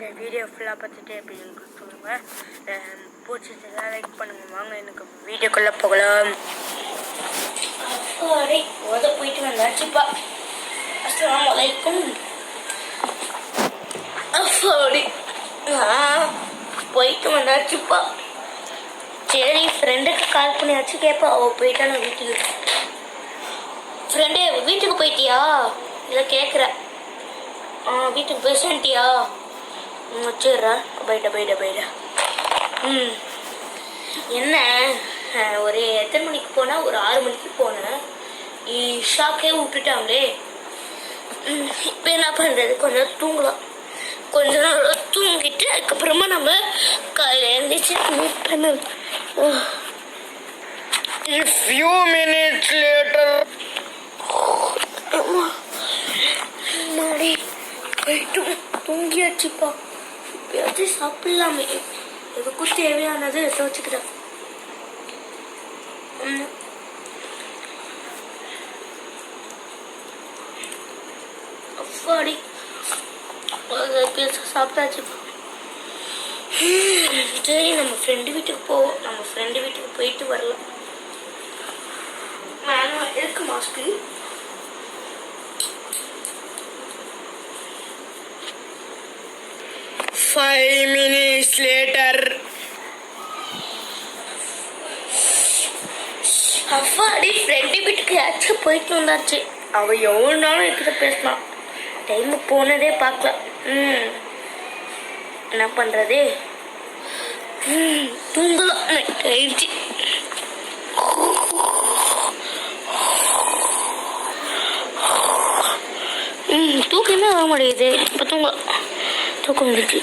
இந்த வீடியோ ஃபுல்லாக பார்த்துட்டு எப்படி எனக்கு சொல்லுங்கள். பிடிச்சதுலாம் லைக் பண்ணுங்கள். வாங்க எனக்கு வீடியோக்குள்ளே போகலாம். அப்பாடே போயிட்டு வந்தாச்சுப்பா. அஸ்ஸலாமு அலைக்கும். அப்பாடி போயிட்டு வந்தாச்சுப்பா. சரி ஃப்ரெண்டுக்கு கால் பண்ணியாச்சு கேட்பா. அவள் போயிட்டா நான் வீட்டுக்கு. ஃப்ரெண்டே வீட்டுக்கு போயிட்டியா? இல்லை கேட்குறேன். வீட்டுக்கு போய் சொல்லிட்டியா? வச்சிடுறா. போயிட்டா. என்ன ஒரு எத்தனை மணிக்கு போனால்? ஒரு 6 மணிக்கு போனேன். ஷாக்கே விட்டுட்டாங்களே. இப்போ என்ன பண்ணுறது? கொஞ்சம் தூங்கலாம். கொஞ்ச நாள் தூங்கிட்டு அதுக்கப்புறமா நம்ம காலையில் எழுந்திரிச்சு மீட் பண்ணலாம். A few minutes later. மாடி போயிட்டு தூங்கியாச்சுப்பா. எப்பயாச்சும் சாப்பிடலாமே. எதுக்கும் தேவையானது எடுத்து வச்சுக்கிறேன். அப்பாடி சாப்பிட்டாச்சுப்பா. சரி நம்ம ஃப்ரெண்டு வீட்டுக்கு போவோம். நம்ம ஃப்ரெண்டு வீட்டுக்கு போயிட்டு வரலாம். இருக்கு மாஸ்க்கு. Five minutes later. அப்பாடி ஃப்ரெண்டு வீட்டுக்கு யாச்சும் போயிட்டு வந்தாச்சு. அவள் எவ்வளோ நாளும் என்கிட்ட பேசலாம். டைமு போனதே பார்க்கலாம். என்ன பண்ணுறது? தூங்கலாம். நைட் ஆயிடுச்சு. தூக்கமே வர முடியுது. இப்போ தூங்கலாம். தூக்கம் வந்துச்சு.